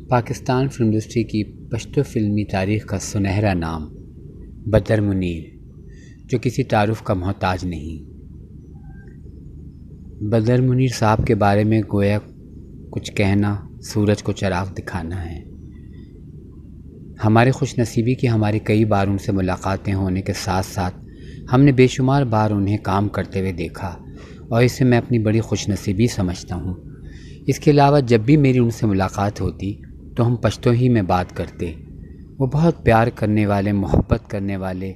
Pakistan film industry کی پشتو فلمی تاریخ کا سنہرا نام بدر منیر، جو کسی تعارف کا محتاج نہیں۔ بدر منیر صاحب کے بارے میں گویا کچھ کہنا سورج کو چراغ دکھانا ہے۔ ہماری خوش نصیبی کی ہماری کئی بار ان سے ملاقاتیں ہونے کے ساتھ ساتھ ہم نے بے شمار بار انہیں کام کرتے ہوئے دیکھا، اور اسے میں اپنی بڑی خوش نصیبی سمجھتا ہوں۔ اس کے علاوہ جب بھی میری ان سے ملاقات ہوتی تو ہم پشتو ہی میں بات کرتے۔ وہ بہت پیار کرنے والے، محبت کرنے والے۔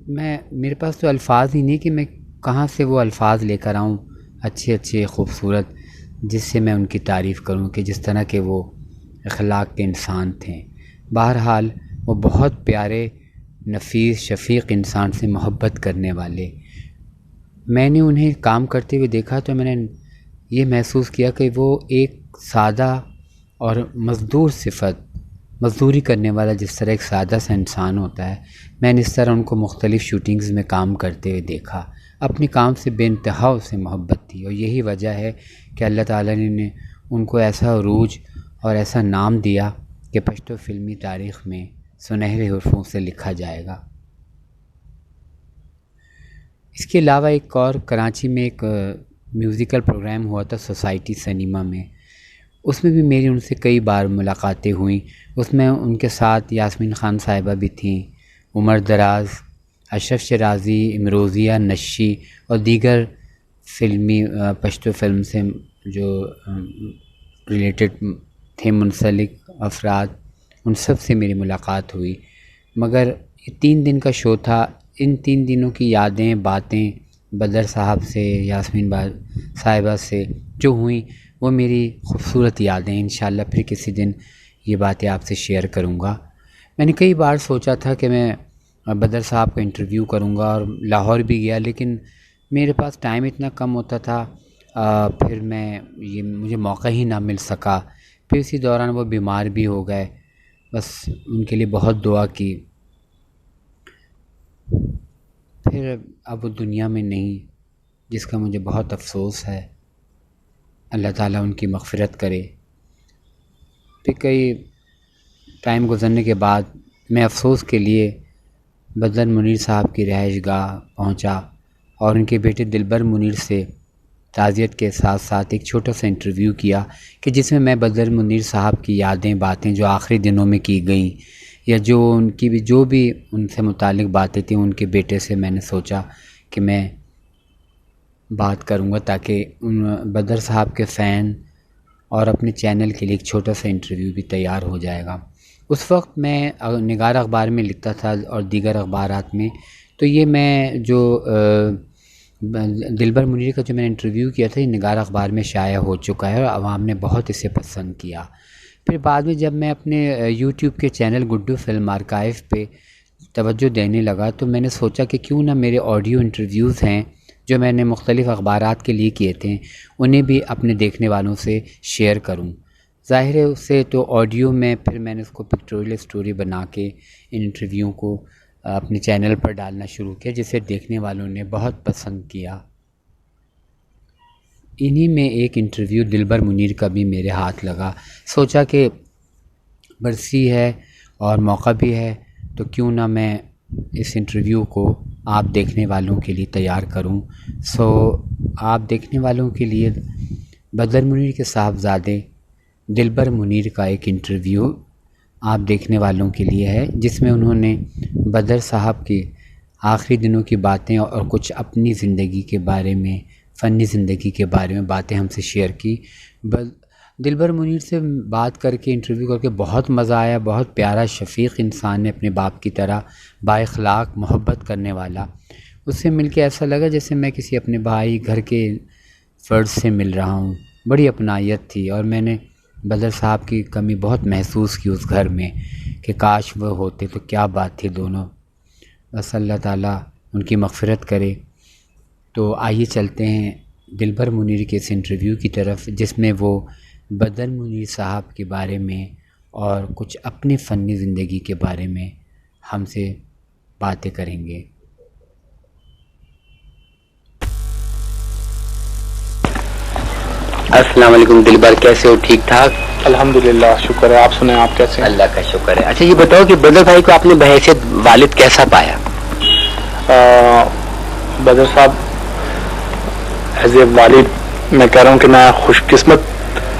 میرے پاس تو الفاظ ہی نہیں کہ میں کہاں سے وہ الفاظ لے کر آؤں اچھے خوبصورت، جس سے میں ان کی تعریف کروں کہ جس طرح کے وہ اخلاق کے انسان تھے۔ بہرحال وہ بہت پیارے، نفیس، شفیق انسان سے محبت کرنے والے۔ میں نے انہیں کام کرتے ہوئے دیکھا تو میں نے یہ محسوس کیا کہ وہ ایک سادہ اور مزدوری کرنے والا جس طرح ایک سادہ سا انسان ہوتا ہے، میں نے اس طرح ان کو مختلف شوٹنگز میں کام کرتے ہوئے دیکھا۔ اپنے کام سے بے انتہا اسے محبت تھی، اور یہی وجہ ہے کہ اللہ تعالیٰ نے ان کو ایسا عروج اور ایسا نام دیا کہ پشتو فلمی تاریخ میں سنہرے حروفوں سے لکھا جائے گا۔ اس کے علاوہ ایک اور کراچی میں ایک میوزیکل پروگرام ہوا تھا سوسائٹی سنیما میں، اس میں بھی میری ان سے کئی بار ملاقاتیں ہوئیں۔ اس میں ان کے ساتھ یاسمین خان صاحبہ بھی تھیں، عمر دراز، اشرف شرازی، امروزیہ نشی اور دیگر فلمی پشتو فلم سے جو ریلیٹڈ تھے منسلک افراد، ان سب سے میری ملاقات ہوئی۔ مگر یہ 3 دن کا شو تھا، ان 3 دنوں کی یادیں، باتیں بدر صاحب سے، یاسمین صاحبہ سے جو ہوئیں، وہ میری خوبصورت یادیں۔ انشاءاللہ پھر کسی دن یہ باتیں آپ سے شیئر کروں گا۔ میں نے کئی بار سوچا تھا کہ میں بدر صاحب کا انٹرویو کروں گا، اور لاہور بھی گیا، لیکن میرے پاس ٹائم اتنا کم ہوتا تھا، پھر مجھے موقع ہی نہ مل سکا۔ پھر اسی دوران وہ بیمار بھی ہو گئے، بس ان کے لیے بہت دعا کی۔ پھر اب وہ دنیا میں نہیں، جس کا مجھے بہت افسوس ہے۔ اللہ تعالیٰ ان کی مغفرت کرے۔ پھر کئی ٹائم گزرنے کے بعد میں افسوس کے لیے بدر منیر صاحب کی رہائش گاہ پہنچا، اور ان کے بیٹے دلبر منیر سے تعزیت کے ساتھ ساتھ ایک چھوٹا سا انٹرویو کیا، کہ جس میں میں بدر منیر صاحب کی یادیں، باتیں جو آخری دنوں میں کی گئیں، یا جو بھی ان سے متعلق باتیں تھیں، ان کے بیٹے سے میں نے سوچا کہ میں بات کروں گا، تاکہ بدر صاحب کے فین اور اپنے چینل کے لیے ایک چھوٹا سا انٹرویو بھی تیار ہو جائے گا۔ اس وقت میں نگار اخبار میں لکھتا تھا اور دیگر اخبارات میں، تو یہ میں جو دلبر منیر کا جو میں نے انٹرویو کیا تھا، یہ نگار اخبار میں شائع ہو چکا ہے، اور عوام نے بہت اسے پسند کیا۔ پھر بعد میں جب میں اپنے یوٹیوب کے چینل گڈو فلم آرکائیو پہ توجہ دینے لگا، تو میں نے سوچا کہ کیوں نہ میرے آڈیو انٹرویوز ہیں جو میں نے مختلف اخبارات کے لیے کیے تھے، انہیں بھی اپنے دیکھنے والوں سے شیئر کروں۔ ظاہر ہے اسے تو آڈیو میں پھر میں نے اس کو پکٹوریل اسٹوری بنا کے ان انٹرویو کو اپنے چینل پر ڈالنا شروع کیا، جسے دیکھنے والوں نے بہت پسند کیا۔ انہی میں ایک انٹرویو دلبر منیر کا بھی میرے ہاتھ لگا۔ سوچا کہ برسی ہے اور موقع بھی ہے، تو کیوں نہ میں اس انٹرویو کو آپ دیکھنے والوں کے لیے تیار کروں۔ آپ دیکھنے والوں کے لیے بدر منیر کے صاحبزادے دلبر منیر کا ایک انٹرویو آپ دیکھنے والوں کے لیے ہے، جس میں انہوں نے بدر صاحب کی آخری دنوں کی باتیں اور کچھ اپنی زندگی کے بارے میں، فنی زندگی کے بارے میں باتیں ہم سے شیئر کی۔ دلبر منیر سے بات کر کے، انٹرویو کر کے بہت مزہ آیا۔ بہت پیارا، شفیق انسان ہے، اپنے باپ کی طرح با اخلاق، محبت کرنے والا۔ اس سے مل کے ایسا لگا جیسے میں کسی اپنے بھائی، گھر کے فرد سے مل رہا ہوں۔ بڑی اپنائیت تھی، اور میں نے بدر صاحب کی کمی بہت محسوس کی اس گھر میں، کہ کاش وہ ہوتے تو کیا بات تھی دونوں۔ بس اللہ تعالیٰ ان کی مغفرت کرے۔ تو آئیے چلتے ہیں دلبر منیر کے اس انٹرویو کی طرف، جس میں وہ بدر منیر صاحب کے بارے میں اور کچھ اپنی فنی زندگی کے بارے میں ہم سے باتیں کریں گے۔ السلام علیکم دلبر، کیسے ہو؟ ٹھیک ٹھاک؟ الحمدللہ شکر ہے. آپ سنیں آپ کیسے ہیں؟ اللہ کا شکر ہے. اچھا یہ بتاؤ کہ بدر بھائی کو آپ نے بحیثیت والد کیسا پایا؟ بدر صاحب ایز اے والد میں کہہ رہا ہوں کہ میں خوش قسمت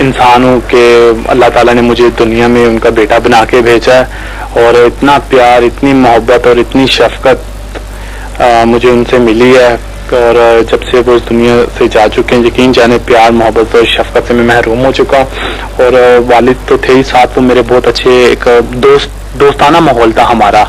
انسان ہوں کہ اللہ تعالیٰ نے مجھے دنیا میں ان کا بیٹا بنا کے بھیجا ہے، اور اتنا پیار، اتنی محبت اور اتنی شفقت مجھے ان سے ملی ہے. اور جب سے وہ اس دنیا سے جا چکے ہیں، یقین جانے پیار محبت اور شفقت سے میں محروم ہو چکا ہوں. اور والد تو تھے ہی ساتھ، وہ میرے بہت اچھے ایک دوستانہ ماحول تھا ہمارا،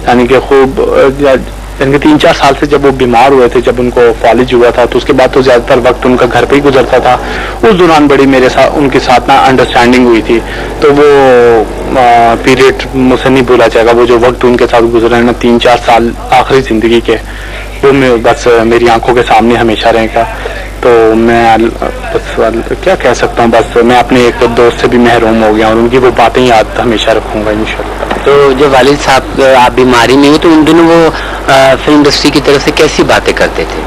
یعنی کہ خوب، یعنی کہ 3-4 سال سے جب وہ بیمار ہوئے تھے، جب ان کو فالج ہوا تھا، تو اس کے بعد تو زیادہ تر وقت ان کا گھر پہ ہی گزرتا تھا. اس دوران بڑی میرے ساتھ ان کے ساتھ نا انڈرسٹینڈنگ ہوئی تھی. تو وہ پیریڈ مجھ سے نہیں بھولا جائے گا. وہ جو وقت ان کے ساتھ گزرا ہے نا 3-4 سال آخری زندگی کے، وہ میں بس میری آنکھوں کے سامنے ہمیشہ رہے گا. تو میں بس کیا کہہ سکتا ہوں، بس میں اپنے ایک دوست سے بھی محروم ہو گیا اور ان کی وہ باتیں یاد ہمیشہ رکھوں گا انشاءاللہ. تو جو والد صاحب آپ بیماری میں ہوئے تو ان دنوں وہ فلم انڈسٹری کی طرف سے کیسی باتیں کرتے تھے؟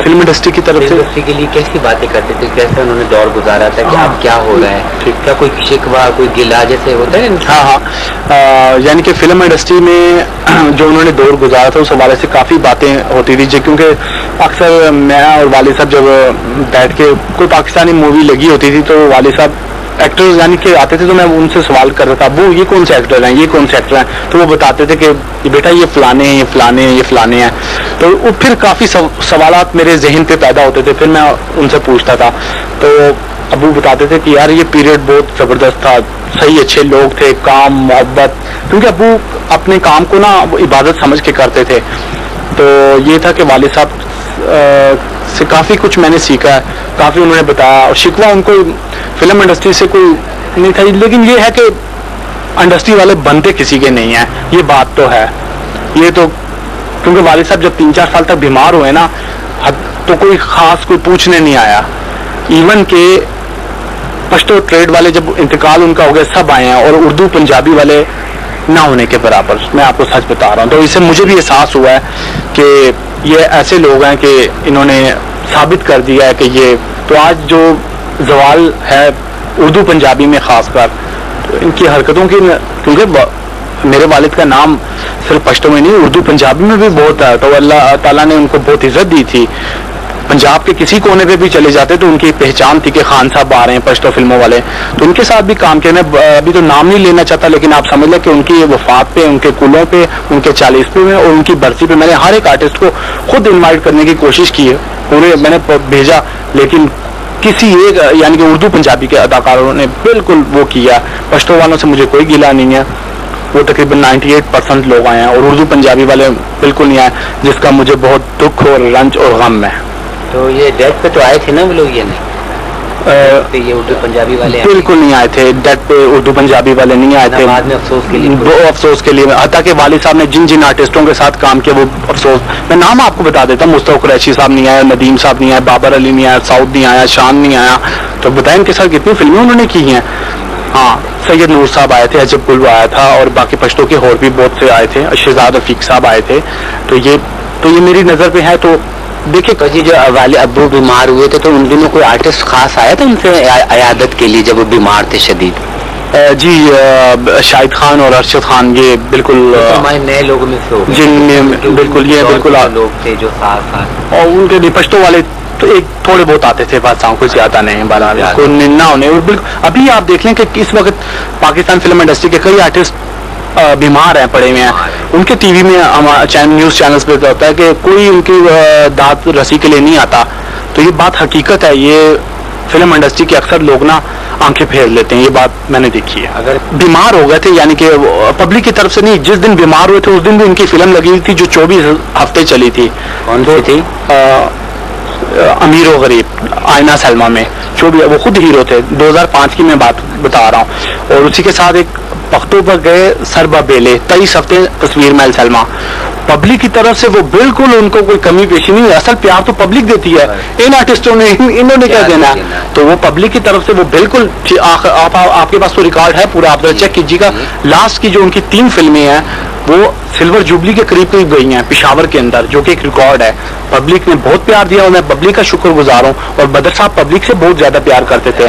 فلم انڈسٹری کی طرف سے انڈسٹری کے لیے کیسی باتیں کرتے تھے؟ کیسے انہوں نے دور گزارا تھا کہ اب کیا ہو رہا ہے؟ کیا کوئی شکوہ، کوئی گلہ جیسے ہوتا ہے؟ ہاں یعنی کہ فلم انڈسٹری میں جو انہوں نے دور گزارا تھا اس حوالے سے کافی باتیں ہوتی تھی، کیونکہ اکثر میں اور والد صاحب جب بیٹھ کے کوئی پاکستانی مووی لگی ہوتی تھی تو والد صاحب ایکٹرز یعنی کہ آتے تھے تو میں ان سے سوال کر رہا تھا، ابو یہ کون سے ایکٹر ہیں، یہ کون سے ایکٹر ہیں؟ تو وہ بتاتے تھے کہ بیٹا یہ فلانے ہیں، یہ فلانے ہیں، یہ فلانے ہیں. تو پھر کافی سوالات میرے ذہن پہ پیدا ہوتے تھے، پھر میں ان سے پوچھتا تھا. تو ابو بتاتے تھے کہ یار یہ پیریڈ بہت زبردست تھا، صحیح اچھے لوگ تھے، کام محبت، کیونکہ ابو اپنے کام کو نا عبادت سمجھ کے کرتے تھے. تو یہ تھا کہ والد صاحب سے کافی کچھ میں نے سیکھا ہے، کافی انہوں نے بتایا. اور شکوہ ان کو فلم انڈسٹری سے کوئی نہیں تھا، لیکن یہ ہے کہ انڈسٹری والے بنتے کسی کے نہیں ہیں، یہ بات تو ہے. یہ تو کیونکہ والد صاحب جب 3-4 سال تک بیمار ہوئے نا تو کوئی خاص کوئی پوچھنے نہیں آیا. ایون کہ پشتو ٹریڈ والے جب انتقال ان کا ہو گیا سب آئے ہیں، اور اردو پنجابی والے نہ ہونے کے برابر. میں آپ کو سچ بتا رہا ہوں. تو اس سے مجھے بھی احساس ہوا ہے کہ یہ ایسے لوگ ہیں کہ انہوں نے ثابت کر دیا ہے کہ یہ تو آج جو زوال ہے اردو پنجابی میں خاص کر ان کی حرکتوں کی، کیونکہ میرے والد کا نام صرف پشتو میں نہیں اردو پنجابی میں بھی بہت ہے. تو اللہ تعالیٰ نے ان کو بہت عزت دی تھی. پنجاب کے کسی کونے پہ بھی چلے جاتے تو ان کی پہچان تھی کہ خان صاحب آ رہے ہیں پشتو فلموں والے. تو ان کے ساتھ بھی کام کیا. میں ابھی تو نام نہیں لینا چاہتا، لیکن آپ سمجھ لیں کہ ان کی وفات پہ، ان کے کلوں پہ، ان کے 40ویں میں اور ان کی برسی پہ میں نے ہر ایک آرٹسٹ کو خود انوائٹ کرنے کی کوشش کی ہے. پورے میں نے بھیجا، لیکن کسی ایک یعنی کہ اردو پنجابی کے اداکاروں نے بالکل وہ کیا. پشتو والوں سے مجھے کوئی گلہ نہیں ہے، وہ تقریباً 98% لوگ آئے ہیں، اور اردو پنجابی والے بالکل نہیں آئے، جس کا مجھے بہت دکھ اور رنج اور غم ہے. تو یہ ڈیٹ پہ تو آئے تھے نا وہ لوگ؟ یہ نہیں یہ اردو پنجابی والے بالکل نہیں آئے تھے. ڈیٹ پہ اردو پنجابی والے نہیں آئے تھے. بعد میں افسوس کے لیے وہ افسوس کے لیے، حتیٰ کہ والد صاحب نے جن جن آرٹسٹوں کے ساتھ کام کیا وہ افسوس، میں نام آپ کو بتا دیتا ہوں. مصطفیٰ قریشی صاحب نہیں آیا، ندیم صاحب نہیں آیا، بابر علی نہیں آیا، سعود نہیں آیا، شان نہیں آیا. تو بتائیں ان کے ساتھ کتنی فلمیں انہوں نے کی ہیں. ہاں سید نور صاحب آئے تھے، عجب گل آیا تھا، اور باقی پشتوں کے اور بھی بہت سے آئے تھے. شہزاد رفیق صاحب آئے تھے. تو یہ میری نظر پہ ہے. تو دیکھیے جی جو والد ابو بیمار ہوئے تھے تو ان دنوں کوئی آرٹسٹ خاص آیا تھا ان سے عیادت کے لیے جب وہ بیمار تھے شدید؟ جی شاہد خان اور ارشد خان یہ بالکل ہمارے نئے لوگوں میں سے جن بالکل یہ بالکل لوگ تھے جو ساتھ اور ان کے پشتوں والے تو ایک تھوڑے بہت آتے تھے، بادشاہوں کو زیادہ نہیں بالا کو نہ ہونے. ابھی آپ دیکھ لیں کہ اس وقت پاکستان فلم انڈسٹری کے کئی آرٹسٹ بیمار ہیں، پڑے ہوئے ہیں. ان کے ٹی وی میں نیوز چینلز پہ ہوتا ہے کہ کوئی ان کی داد رسی کے لیے نہیں آتا. تو یہ بات حقیقت ہے. یہ فلم انڈسٹری کے اکثر لوگ نا آنکھیں پھیر لیتے ہیں، یہ بات میں نے دیکھی ہے. اگر بیمار ہو گئے تھے یعنی کہ پبلک کی طرف سے نہیں، جس دن بیمار ہوئے تھے اس دن بھی ان کی فلم لگی ہوئی تھی جو 24 ہفتے چلی تھی. کون سی تھی؟ امیر و غریب، آئینہ سلمہ میں. وہ خود ہیرو تھے. 2005 کی میں بات بتا رہا ہوں. اور اسی کے ساتھ ایک پختوں پر گئے سربا بیلے 23 ہفتے تصویر محل سلمہ. پبلک کی طرف سے وہ بالکل ان کو کوئی کمی پیشی نہیں ہے. اصل پیار تو پبلک دیتی ہے. ان آرٹسٹوں نے انہوں نے کیا دینا ہے؟ تو وہ پبلک کی طرف سے وہ بالکل آپ کے پاس تو ریکارڈ ہے پورا، آپ چیک کیجیے گا. لاسٹ کی جو ان کی 3 فلمیں ہیں وہ سلور جوبلی کے قریب قریب گئی ہیں پشاور کے اندر، جو کہ ایک ریکارڈ ہے. پبلک نے بہت پیار دیا اور میں پبلک کا شکر گزار ہوں. اور بدر صاحب پبلک سے بہت زیادہ پیار کرتے تھے.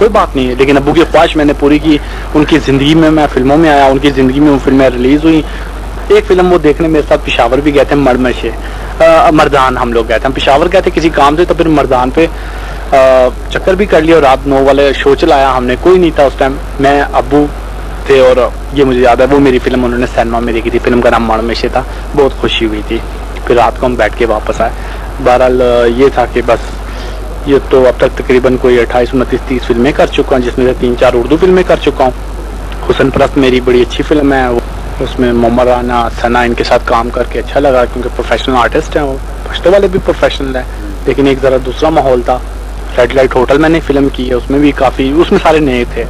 کوئی بات نہیں ہے, لیکن ابو کی خواہش میں نے پوری کی. ان کی زندگی میں میں فلموں میں آیا, ان کی زندگی میں وہ فلمیں ریلیز ہوئی. ایک فلم وہ دیکھنے میرے ساتھ پشاور بھی گئے تھے, مردان ہم لوگ گئے تھے, ہم پشاور گئے تھے کسی کام سے, تو پھر مردان پہ چکر بھی کر لیا, اور رات 9 والے شو چلایا ہم نے. کوئی نہیں تھا اس ٹائم, میں ابو تھے, اور یہ مجھے یاد ہے وہ میری فلم انہوں نے سینما میں دیکھی تھی, فلم کا نام مرمشے تھا. بہت خوشی ہوئی تھی. پھر رات کو ہم بیٹھ کے واپس آئے. بہرحال یہ تھا کہ بس یہ تو اب تک تقریباً کوئی 28 29 30 فلمیں کر چکا ہوں, جس میں سے 3 4 اردو فلمیں کر چکا ہوں. حسن پرست میری بڑی اچھی فلم ہے, اس میں محمد رانا ثنا ان کے ساتھ کام کر کے اچھا لگا, کیونکہ پروفیشنل آرٹسٹ ہیں وہ, پشتو والے بھی پروفیشنل ہیں, لیکن ایک ذرا دوسرا ماحول تھا. ریڈ لائٹ ہوٹل میں نے فلم کی ہے, اس میں بھی کافی, اس میں سارے نئے تھے.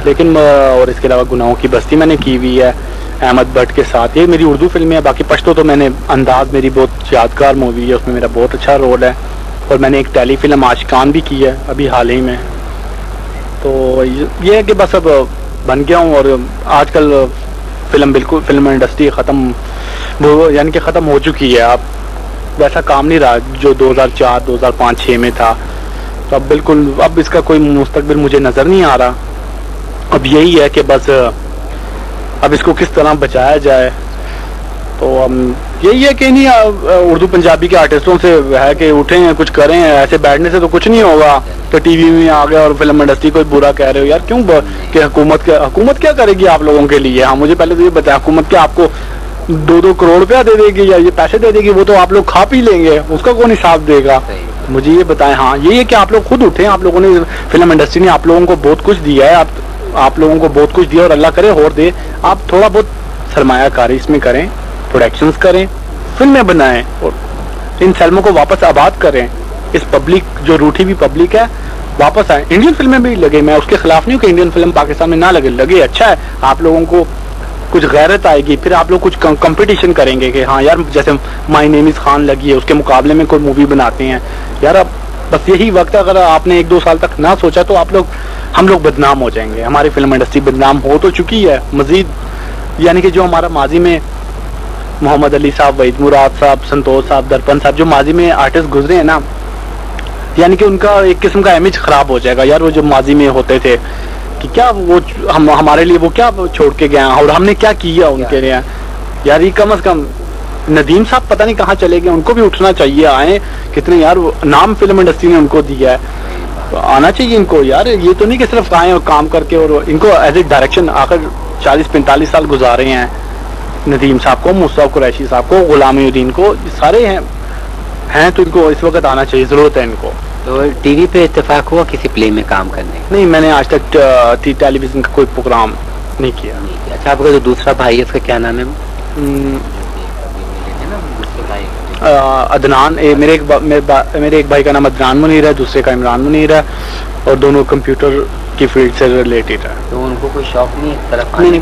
لیکن اور اس کے علاوہ گناہوں کی بستی میں نے کی ہوئی ہے احمد بٹ کے ساتھ, یہ میری اردو فلمیں ہیں. باقی پشتو تو میں نے انداز میری بہت یادگار مووی ہے, اس میں میرا بہت اچھا رول ہے. اور میں نے ایک ٹیلی فلم عاشقان بھی کی ہے ابھی حال ہی میں. تو یہ ہے کہ بس اب بن گیا ہوں, اور آج کل فلم بالکل فلم انڈسٹری ختم, وہ یعنی کہ ختم ہو چکی ہے. اب ویسا کام نہیں رہا جو 2004 2005 6 میں تھا. تو اب بالکل اب اس کا کوئی مستقبل مجھے نظر نہیں آ رہا. اب یہی ہے کہ بس اب اس کو کس طرح بچایا جائے. تو یہی ہے کہ نہیں, اردو پنجابی کے آرٹسٹوں سے ہے کہ اٹھیں کچھ کریں, ایسے بیٹھنے سے تو کچھ نہیں ہوگا. تو ٹی وی میں آ گیا اور فلم انڈسٹری کو برا کہہ رہے ہو یار, کیوں کہ حکومت کیا کرے گی آپ لوگوں کے لیے. ہاں مجھے پہلے تو یہ بتایا, حکومت کیا آپ کو 2 کروڑ روپیہ دے دے گی یا یہ پیسے دے دے گی, وہ تو آپ لوگ کھا پی لیں گے, اس کا کون حساب دے گا. مجھے یہ بتائیں. ہاں یہی ہے کہ آپ لوگ خود اٹھیں, آپ لوگوں نے فلم انڈسٹری نے آپ لوگوں کو بہت کچھ دیا ہے, آپ لوگوں کو بہت کچھ دیا, اور اللہ کرے اور دے. آپ تھوڑا بہت سرمایہ کاری اس میں کریں, پروڈکشنز کریں, فلمیں بنائیں, اور ان فلموں کو واپس آباد کریں. اس پبلک جو روٹھی ہوئی پبلک ہے واپس آئیں. انڈین فلمیں بھی لگے, میں اس کے خلاف نہیں ہوں کہ انڈین فلم پاکستان میں نہ لگے, اچھا ہے. آپ لوگوں کو کچھ غیرت آئے گی, پھر آپ لوگ کچھ کمپٹیشن کریں گے کہ ہاں یار جیسے مائی نیم از خان لگی ہے, اس کے مقابلے میں کوئی مووی بناتے ہیں. یار اب بس یہی وقت ہے, اگر آپ نے 1 2 سال تک نہ سوچا تو ہم لوگ بدنام ہو جائیں گے. ہماری فلم انڈسٹری بدنام ہو تو چکی ہے مزید, یعنی کہ جو ہمارا ماضی میں محمد علی صاحب, وحید مراد صاحب, سنتوش صاحب, درپن صاحب, جو ماضی میں آرٹسٹ گزرے ہیں نا, یعنی کہ ان کا ایک قسم کا امیج خراب ہو جائے گا. یار وہ جو ماضی میں ہوتے تھے کہ کیا وہ ہمارے لیے وہ کیا چھوڑ کے گئے, اور ہم نے کیا کیا ان کے لیے. یار یہ کم از کم ندیم صاحب پتہ نہیں کہاں چلے گئے, ان کو بھی اٹھنا چاہیے. آئیں کتنے یار نام فلم انڈسٹری نے ان کو دیا ہے, تو آنا چاہیے ان کو. یار یہ تو نہیں کہ صرف آئیں اور کام کر کے, اور ان کو ایز اے ڈائریکشن آخر 40 45 سال گزارے ہیں ندیم صاحب کو, مصطفیٰ قریشی صاحب کو, غلام الدین کو, سارے ہیں تو ان کو اس وقت آنا چاہیے, ضرورت ہے ان کو. تو ٹی وی پہ اتفاق ہوا کسی پلے میں کام کرنے کا؟ نہیں, میں نے آج تک ٹیلی ویژن کا کوئی پروگرام نہیں کیا. اچھا, آپ کا جو دوسرا بھائی ہے اس کا کیا نام ہے؟ عدنان. میرے ایک بھائی کا نام عدنان منیر ہے, دوسرے کا عمران منیر ہے, اور دونوں کمپیوٹر کی فیلڈ سے ریلیٹڈ ہے. تو ان کو کوئی شوق نہیں اس طرف؟ کوئی نہیں,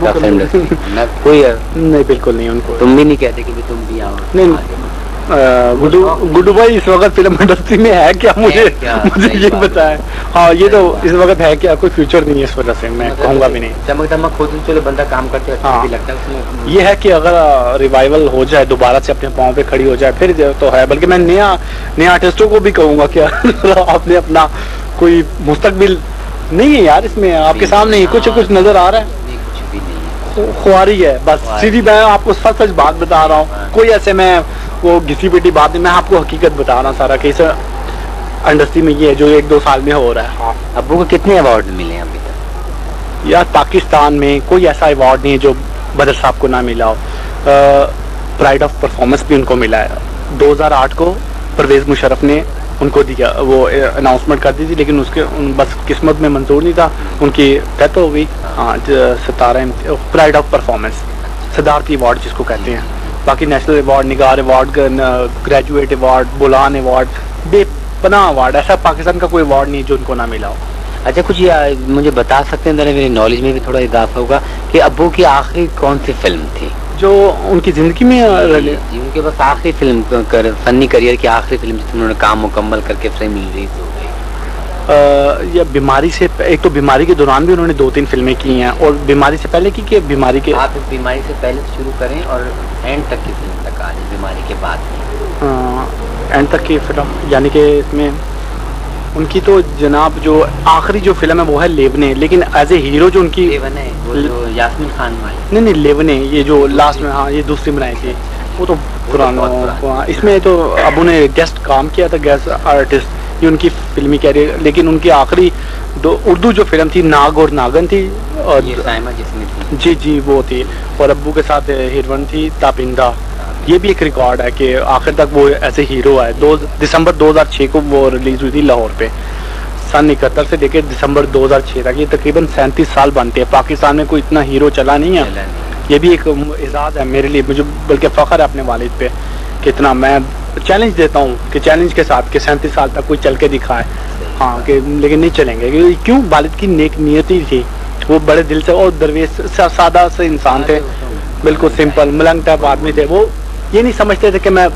بالکل نہیں. ان کو تم بھی نہیں کہتے کہ تم بھی آؤ؟ نہیں. گڈو بھائی اس وقت فلم انڈسٹری میں ہے کیا, مجھے یہ بتائیں. ہاں یہ تو اس وقت ہے کیا, کوئی فیوچر نہیں ہے اس وجہ سے, میں کہوں گا بھی نہیں. چمک دمک خود چلو بندہ کام کرتے ہیں, لگتا ہے یہ ہے کہ اگر ریوائول ہو جائے, دوبارہ سے اپنے پاؤں پہ کھڑی ہو جائے, پھر تو ہے. بلکہ میں نیا آرٹسٹوں کو بھی کہوں گا کہ آپ نے اپنا کوئی مستقبل نہیں ہے یار اس میں, آپ کے سامنے ہی کچھ نظر آ رہا ہے, خواری ہے بس. سیدھی میں آپ کو سچ بات بتا رہا ہوں, کوئی ایسے میں وہ گھسی پیٹی بات نہیں, میں آپ کو حقیقت بتا رہا ہوں سارا, کہ اس انڈسٹری میں یہ ہے جو 1 2 سال میں ہو رہا ہے. ہاں. ابو کو کتنے ایوارڈ ملے ہیں ابھی تک؟ یار پاکستان میں کوئی ایسا ایوارڈ نہیں ہے جو بدر صاحب کو نہ ملا ہو. پرائڈ آف پرفارمنس بھی ان کو ملا ہے. 2008 کو پرویز مشرف نے ان کو دیا, وہ اناؤنسمنٹ کر دی تھی, لیکن اس کے بس قسمت میں منظور نہیں تھا, ان کی ڈیتھ ہو گئی. ہاں, ستارہ پرائڈ آف پرفارمنس, صدارتی ایوارڈ جس کو کہتے ہیں. باقی نیشنل ایوارڈ, نگار award, graduate award, Bolan award, بے پناہ ایوارڈ, ایسا پاکستان کا کوئی ایوارڈ نہیں جو ان کو نہ ملا ہو. اچھا, کچھ مجھے بتا سکتے ہیں, میری نالج میں بھی تھوڑا اضافہ ہوگا, کہ ابو کی آخری کون سی فلم تھی جو ان کی زندگی میں ان کے بس آخری فلم, فنی کریئر کی آخری فلم جس میں انہوں نے کام مکمل کر کے فلم ریلیز ہو گئی؟ یا بیماری سے, ایک تو بیماری کے دوران بھی انہوں نے 2 3 فلمیں کی ہیں, اور بیماری سے پہلے کی کہ بیماری کے, آپ بیماری سے پہلے شروع کریں اور اینڈ تک کی فلم تک آ جائیں, بیماری کے بعد اینڈ تک کی فلم, یعنی کہ اس میں ان کی تو جناب جو آخری جو فلم ہے وہ ہے لیونے, لیکن ایز اے ہیرو جو ان کی یاسمین خان نہیں لیونے, یہ جو لاسٹ میں, ہاں یہ دوسری بنائی تھی, وہ تو پرانا. اس میں تو ابو نے گیسٹ کام کیا تھا, گیسٹ آرٹسٹ, یہ ان کی فلمی کیریئر. لیکن ان کی آخری اردو جو فلم تھی ناگ اور ناگن تھی, اور جی جی وہ تھی, اور ابو کے ساتھ ہیروئن تھی تابندہ. یہ بھی ایک ریکارڈ ہے کہ آخر تک وہ ایسے ہیرو ہے. دسمبر 2006 کو وہ ریلیز ہوئی تھی لاہور پہ. سن 71 سے لے کے دسمبر 2006 تک, یہ تقریباً 37 سال بنتے ہیں. پاکستان میں کوئی اتنا ہیرو چلا نہیں ہے. یہ بھی ایک اعزاز ہے میرے لیے, مجھے بلکہ فخر ہے اپنے والد پہ کہ اتنا میں چیلنج دیتا ہوں کہ چیلنج کے ساتھ کہ 37 سال تک کوئی چل کے دکھائے. ہاں کہ لیکن نہیں چلیں گے, کیوں؟ والد کی نیک نیتی تھی, وہ بڑے دل سے, اور درویش سادہ سے انسان تھے, بالکل سمپل ملنگ ٹائپ آدمی تھے. وہ یہ نہیں سمجھتے تھے کہ میں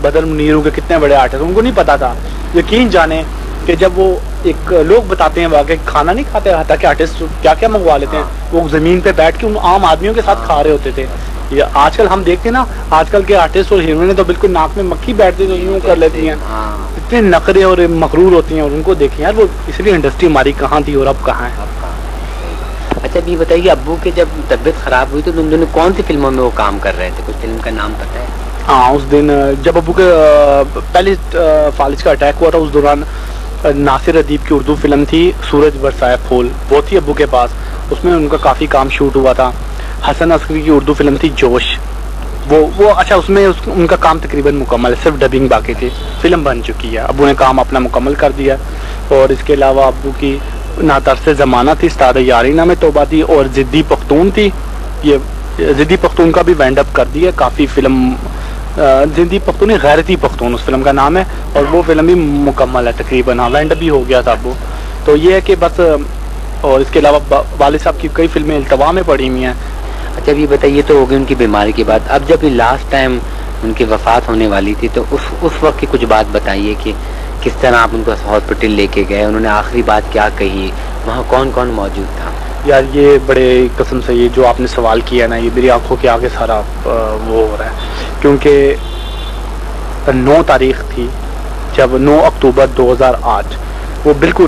بدر منیر ہوں کہ کتنے بڑے آرٹسٹ, ان کو نہیں پتا تھا. یقین جانے کہ جب وہ ایک لوگ بتاتے ہیں واقعی کھانا نہیں کھاتے, تاکہ آرٹسٹ کیا کیا منگوا لیتے ہیں, وہ زمین پہ بیٹھ کے ان عام آدمیوں کے ساتھ کھا رہے ہوتے تھے. یہ آج کل ہم دیکھتے ہیں نا, آج کل کے آرٹسٹ اور ہیروئنیں تو بالکل ناک میں مکھی بیٹھتی ہیں, یوں کر لیتی ہیں, اتنے نخرے اور مغرور ہوتی ہیں. اور ان کو دیکھیں یار, وہ اس لیے انڈسٹری ہماری کہاں تھی اور اب کہاں ہے. اچھا یہ بتائیے, ابو کے جب طبیعت خراب ہوئی تو تم دونوں کون سی فلموں میں وہ کام کر رہے تھے, کچھ فلم کا نام پتہ ہے؟ ہاں, اس دن جب ابو کے پہلے فالج کا اٹیک ہوا تھا, اس دوران ناصر ادیب کی اردو فلم تھی سورج برسائے پھول, وہ تھی ابو کے پاس. اس میں ان کا کافی کام شوٹ ہوا تھا. حسن عسکری کی اردو فلم تھی جوش, وہ اچھا اس میں ان کا کام تقریباً مکمل ہے, صرف ڈبنگ باقی تھی. فلم بن چکی ہے, ابو نے کام اپنا مکمل کر دیا. اور اس کے علاوہ ابو کی نا ترس زمانہ تھی, استاد یاری نام توبہ تھی, اور ضدی پختون تھی. یہ ضدی پختون کا بھی وینڈ اپ کر دیا کافی فلم, ضدی پختون غیرتی پختون اس فلم کا نام ہے, اور وہ فلم بھی مکمل ہے تقریباً, ہاں وینڈ اپ بھی ہو گیا تھا ابو. تو یہ ہے کہ بس, اور اس کے علاوہ والد صاحب کی کئی فلمیں التوا میں پڑی ہوئی ہیں. اچھا یہ بتائیے, تو ہو گئی ان کی بیماری کے بعد, اب جب لاسٹ ٹائم ان کی وفات ہونے والی تھی تو اس وقت کی کچھ بات بتائیے کہ کس طرح آپ ان کو ہاسپٹل لے کے گئے, انہوں نے آخری بات کیا کہی, وہاں کون کون موجود تھا؟ یار یہ بڑے قسم سے, یہ جو آپ نے سوال کیا نا, یہ میری آنکھوں کے آگے سارا وہ ہو رہا ہے. کیونکہ 9 تاریخ تھی, جب 9 اکتوبر 2008, وہ بالکل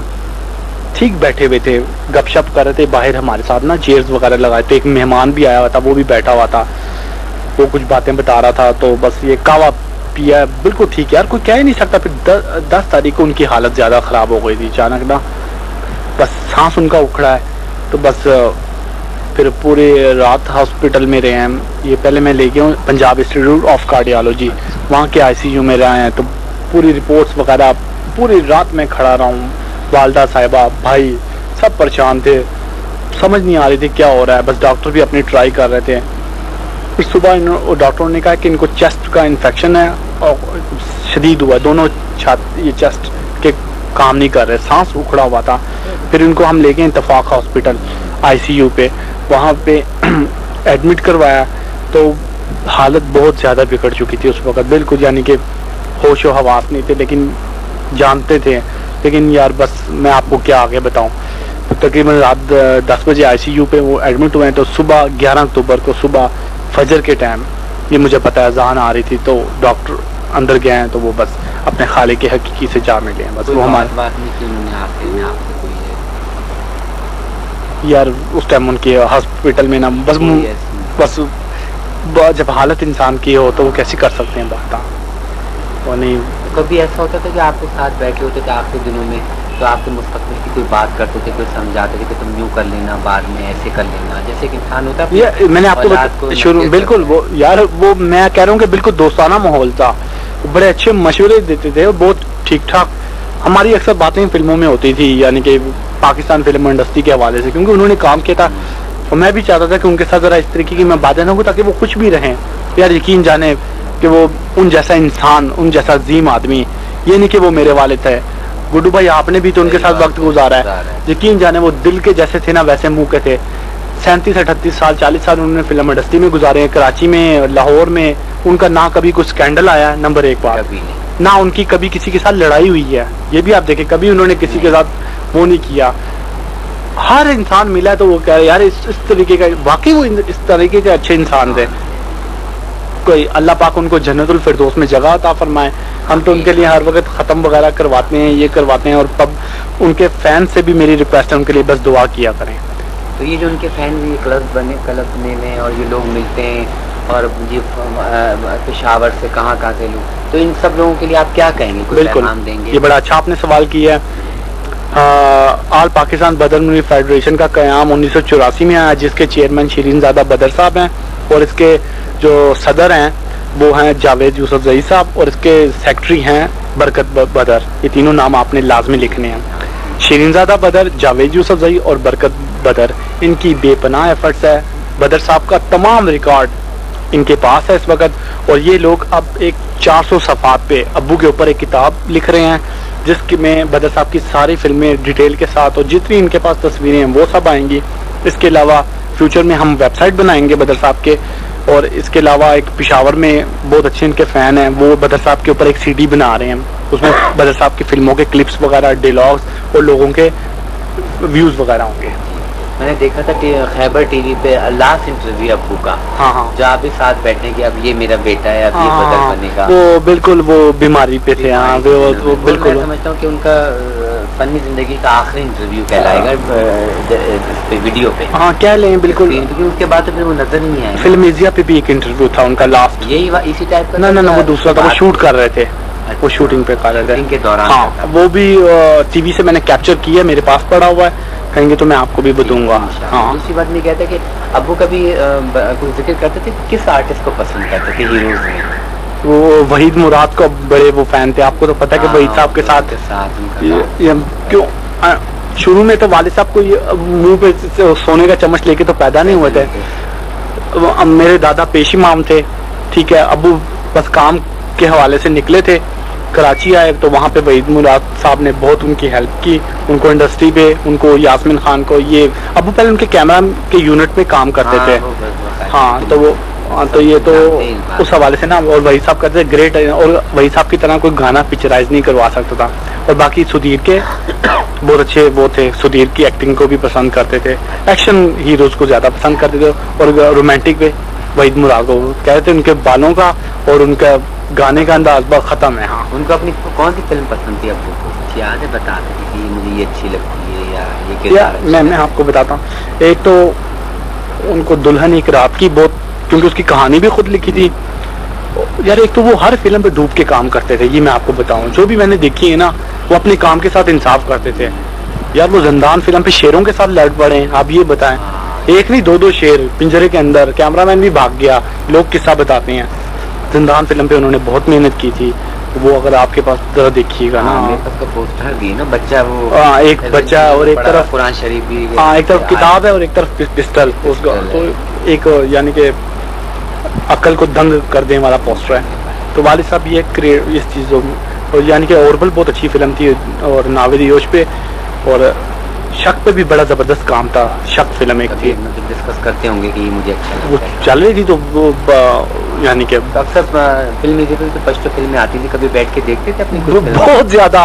ٹھیک بیٹھے ہوئے تھے, گپ شپ کر رہے تھے باہر ہمارے ساتھ نا, چیئرز وغیرہ لگائے تھے. ایک مہمان بھی آیا ہوا تھا, وہ بھی بیٹھا ہوا تھا, وہ کچھ باتیں بتا رہا تھا. تو بس یہ کہوا پیا, بالکل ٹھیک. یار کوئی کہہ ہی نہیں سکتا. پھر 10 تاریخ کو ان کی حالت زیادہ خراب ہو گئی تھی اچانک نا, بس سانس ان کا اکھڑا ہے. تو بس پھر پورے رات ہاسپٹل میں رہے ہیں. یہ پہلے میں لے گیا ہوں پنجاب انسٹیٹیوٹ آف کارڈیالوجی, وہاں کے ICU میں رہے ہیں. تو پوری رپورٹس وغیرہ, پوری رات میں کھڑا رہا ہوں. والدہ صاحبہ, بھائی سب پریشان تھے, سمجھ نہیں آ رہی تھی کیا ہو رہا ہے. بس ڈاکٹر بھی اپنی ٹرائی کر رہے تھے. پھر صبح ڈاکٹروں نے کہا کہ ان کو چیسٹ کا انفیکشن ہے اور شدید ہوا ہے, دونوں یہ چیسٹ کے کام نہیں کر رہے, سانس اکھڑا ہوا تھا. پھر ان کو ہم لے گئے اتفاق ہاسپٹل ICU پہ, وہاں پہ ایڈمٹ کروایا. تو حالت بہت زیادہ بگڑ چکی تھی اس وقت, بالکل یعنی کہ ہوش و حواس نہیں تھے, لیکن جانتے تھے. لیکن یار بس میں آپ کو کیا آگے بتاؤں. تو تقریباً رات 10 بجے ICU پہ وہ ایڈمٹ ہوئے ہیں. تو صبح 11 اکتوبر کو صبح فجر کے ٹائم, یہ مجھے پتا ہے اذان آ رہی تھی, تو ڈاکٹر اندر گئے ہیں. تو وہ بس اپنے خالق حقیقی سے جا ملے ہیں. بس وہ ہمارے یار اس ٹائم ان کے ہاسپٹل میں نا, بس جب حالت انسان کی ہو تو وہ کیسے کر سکتے ہیں بات. وہ نہیں, کبھی ایسا ہوتا تھا کہ آپ کے ساتھ بیٹھے ہوتے تھے آخری دنوں میں, تو آپ کے مستقبل کی کوئی بات کرتے تھے, کوئی سمجھاتے تھے کہ تم یوں کر لینا, بعد میں ایسے کر لینا, جیسے کہ انسان ہوتا ہے. میں نے آپ کو شروع بالکل وہ یار, وہ میں کہہ رہا ہوں کہ بالکل دوستانہ ماحول تھا. بڑے اچھے مشورے دیتے تھے, بہت ٹھیک ٹھاک. ہماری اکثر باتیں فلموں میں ہوتی تھی, یعنی کہ پاکستان فلم انڈسٹری کے حوالے سے, کیونکہ انہوں نے کام کیا تھا. اور میں بھی چاہتا تھا کہ ان کے ساتھ ذرا اس طریقے کی میں باتیں نہ ہوں تاکہ وہ خوش بھی رہیں. یار یقین جانے کہ وہ ان جیسا انسان, ان جیسا عظیم آدمی, یہ نہیں کہ وہ میرے والد ہے. گڈو بھائی آپ نے بھی تو ان کے ساتھ وقت گزارا ہے, یقین جانے وہ دل کے جیسے تھے نا ویسے منہ کے تھے. 37-38 سال 40 سال انہوں نے فلم انڈسٹری میں گزارے ہیں, کراچی میں, لاہور میں. ان کا نہ کبھی کوئی اسکینڈل آیا نمبر 1 بات, نہ ان کی کبھی کسی کے ساتھ لڑائی ہوئی ہے. یہ بھی آپ دیکھیں, کبھی انہوں نے کسی کے ساتھ وہ نہیں کیا. ہر انسان ملا ہے تو وہ کہہ رہے یار اس طریقے کا, واقعی وہ اس طریقے کے اچھے انسان تھے. کوئی اللہ پاک ان کو جنت الفردوس میں جگہ عطا فرمائے. ہم تو ان کے لیے ہر وقت ختم وغیرہ کرواتے ہیں, یہ کرواتے ہیں, اور تب ان کے فین سے بھی میری ریکویسٹ ہے ان کے لیے بس دعا کیا کریں. تو یہ جو ان کے فین یہ کلب بنے میں اور یہ لوگ ملتے ہیں اور یہ پشاور سے کہاں سے لوگ, تو ان سب لوگوں کے لیے آپ کیا کہیں گے, کوئی پیغام دیں گے؟ یہ بڑا اچھا آپ نے سوال کیا ہے. آل پاکستان بدر منیر فیڈریشن کا قیام 1984 میں آیا, جس کے چیئرمین شیرین زادہ بدر صاحب ہیں, اور اس کے جو صدر ہیں وہ ہیں جاوید یوسف زئی صاحب, اور اس کے سیکرٹری ہیں برکت بدر. یہ تینوں نام آپ نے لازمی لکھنے ہیں, شیرین زادہ بدر, جاوید یوسف زئی اور برکت بدر. ان کی بے پناہ ایفرٹس ہے. بدر صاحب کا تمام ریکارڈ ان کے پاس ہے اس وقت, اور یہ لوگ اب ایک 400 صفحات پہ ابو کے اوپر ایک کتاب لکھ رہے ہیں, جس میں بدر صاحب کی ساری فلمیں ڈیٹیل کے ساتھ, اور جتنی ان کے پاس تصویریں ہیں وہ سب آئیں گی. اس کے علاوہ فیوچر میں ہم ویب سائٹ بنائیں گے بدر صاحب کے, اور اس کے علاوہ ایک پشاور میں بہت اچھے ان کے فین ہیں, وہ بدر صاحب کے اوپر ایک CD بنا رہے ہیں, اس میں بدر صاحب کی فلموں کے کلپس وغیرہ, ڈیلاگس اور لوگوں کے ویوز وغیرہ ہوں گے. میں نے دیکھا تھا کہ خیبر ٹی وی پہ لاسٹ انٹرویو ابو کا, جو آپ بھی ساتھ بیٹھنے کہ اب یہ میرا بیٹا ہے, اب یہ بدر بنے گا. وہ بالکل وہ بیماری پہ تھے. وہ بالکل میں سمجھتا ہوں کہ ان کا فنی زندگی کا آخری انٹرویو کہلائے گا ویڈیو پہ. ہاں کہہ لیں بالکل, کیونکہ اس کے بعد تو پھر وہ نظر نہیں آئے. فلم ایزیا پہ بھی ایک انٹرویو تھا ان کا لاسٹ, یہی اسی ٹائپ کا. نہ وہ دوسرا تھا, وہ شوٹ کر رہے تھے, وہ شوٹنگ پہ کر رہے تھے. ہاں وہ بھی ٹی وی سے میں نے کیپچر کیا, میرے پاس پڑا ہوا ہے, کہیں گے تو میں آپ کو بھی بتاؤں گا. ہاں دوسری بات میں کہتا ہے کہ ابو کبھی کچھ ذکر کرتے تھے کس آرٹسٹ کو پسند کرتے تھے ہیروز میں؟ وہ وحید مراد کو بڑے وہ فین تھے. آپ کو تو پتا ہے کہ وحید صاحب کے ساتھ کیوں شروع میں تو والد صاحب کو منہ پہ سونے کا چمچ لے کے تو پیدا نہیں ہوئے تھے. میرے دادا پیش امام تھے, ٹھیک ہے, ابو بس کام کے حوالے سے نکلے تھے, کراچی آئے تو وہاں پہ وحید مراد صاحب نے بہت ان کی ہیلپ کی, ان کو انڈسٹری پہ, ان کو یاسمین خان کو, یہ ابو پہلے ان کے کیمرہ کے یونٹ میں کام کرتے تھے. ہاں تو وہ تو یہ تو اس حوالے سے نا, اور وحید صاحب کہتے تھے گریٹ, اور وحید صاحب کی طرح کوئی گانا پکچرائز نہیں کروا سکتا تھا. اور باقی سدھیر کے بہت اچھے وہ تھے, سدھیر کی ایکٹنگ کو بھی پسند کرتے تھے, ایکشن ہیروز کو زیادہ پسند کرتے تھے, اور رومانٹک پہ وحید مراد کو کہتے تھے ان کے بالوں کا اور ان کا گانے کا انداز بہت ختم ہے. ہاں ان کو اپنی کون سی فلم پسند تھی ابو کو, یاد ہے بتا دیں کہ مجھے یہ اچھی لگتی ہے یا یہ میں آپ کو بتاتا ہوں. ایک تو ان کو دلہن ایک رات کی بہت, کیونکہ اس کی کہانی بھی خود لکھی تھی یار. ایک تو وہ ہر فلم پہ ڈوب کے کام کرتے تھے, یہ میں آپ کو بتاؤں, جو بھی میں نے دیکھی ہے نا وہ اپنے کام کے ساتھ انصاف کرتے تھے یار. وہ زندان فلم پہ شیروں کے ساتھ لڑ پڑے ہیں, آپ یہ بتائیں, ایک نہیں دو شیر پنجرے کے اندر, کیمرہ مین بھی بھاگ گیا, لوگ قصہ بتاتے ہیں. زندان فلم پہ انہوں نے بہت محنت کی تھی, وہ اگر آپ کے پاس ذرا دیکھیے گا نا, بچہ وہ ایک بچہ اور ایک طرف قرآن شریف بھی, ہاں ایک طرف کتاب ہے اور ایک طرف پسٹل, اس کا تو ایک یعنی کہ عقل کو دنگ کر دیں والا پوسٹر ہے. تو والد صاحب یہ اس چیزوں, اور یعنی کہ اوربل بہت اچھی فلم تھی, اور ناود یوش پہ, اور شک پہ بھی بڑا زبردست کام تھا. شک فلم ایک تھی, ڈسکس کرتے ہوں گے کہ یہ مجھے اچھا وہ چل رہی تھی, تو وہ یعنی کہ اکثر فلمیں پشتو فلمیں آتی تھی, کبھی بیٹھ کے دیکھتے تھے اپنی بہت زیادہ.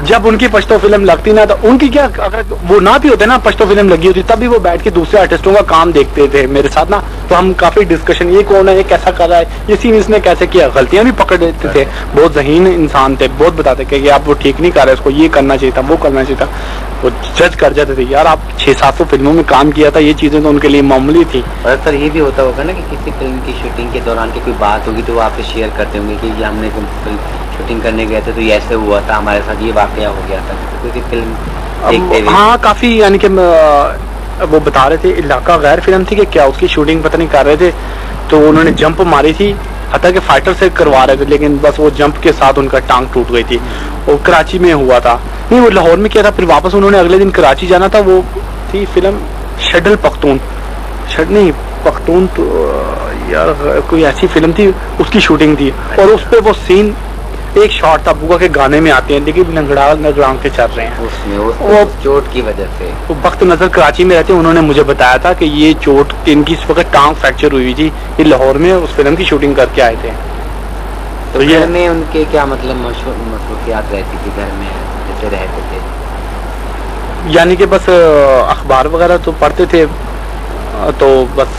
جب ان کی پشتو فلم لگتی نا, تو ان کی کیا, اگر وہ نہ بھی ہوتے نا, پشتو فلم لگی ہوتی تب بھی وہ بیٹھ کے دوسرے آرٹسٹوں کا کام دیکھتے تھے میرے ساتھ نا, تو ہم کافی ڈسکشن, یہ کون ہے, یہ کیسا کر رہا ہے, یہ سین اس نے کیسے کیا, غلطیاں بھی پکڑ لیتے تھے. بہت ذہین انسان تھے, بہت بتاتے کہ آپ وہ ٹھیک نہیں کر رہے, اس کو یہ کرنا چاہیے تھا, وہ کرنا چاہیے تھا. وہ جج کر جاتے تھے یار, آپ 600-700 فلموں میں کام کیا تھا, یہ چیزیں تو ان کے لیے معمولی تھی. اور سر یہ بھی ہوتا ہوگا نا کہ کسی فلم کی شوٹنگ کے دوران کی کوئی بات ہوگی تو وہ آپ سے شیئر کرتے ہوں گے کہ یہ ہم نے شوٹنگ کرنے گئے تھے تو یہ ایسے ہوا تھا, ہمارے ساتھ یہ واقعہ ہو گیا تھا, کسی فلم دیکھتے ہوئے. ہاں کافی, یعنی کہ وہ بتا رہے تھے علاقہ غیر فلم تھی کہ کیا, اس کی شوٹنگ پتہ نہیں کر رہے تھے, تو انہوں نے جمپ ماری تھی, حتیٰ کہ فائٹر سے کروا رہے تھے, لیکن بس وہ جمپ کے ساتھ ان کا ٹانگ ٹوٹ گئی تھی. وہ کراچی میں ہوا تھا, نہیں وہ لاہور میں کیا تھا, پھر واپس انہوں نے اگلے دن کراچی جانا تھا. وہ تھی فلم شڈل پختون, نہیں پختون تو یار کوئی ایسی فلم تھی, اس کی شوٹنگ تھی, اور اس پہ وہ سین ایک شاٹ تھا بوگا کے گانے میں آتے ہیں, لیکن نگڑا کے چل رہے ہیں, اس میں وہ چوٹ کی وجہ سے. وہ وقت نظر کراچی میں رہتے ہیں, انہوں نے مجھے بتایا تھا کہ یہ چوٹ ان کی اس وقت ٹانگ فریکچر ہوئی تھی, یہ لاہور میں اس فلم کی شوٹنگ کر کے آئے تھے. تو گھر میں ان کے کیا مطلب مصروفیات رہتی تھی گھر میں, جیسے رہتے تھے, یعنی کہ بس اخبار وغیرہ تو پڑھتے تھے, تو بس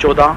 14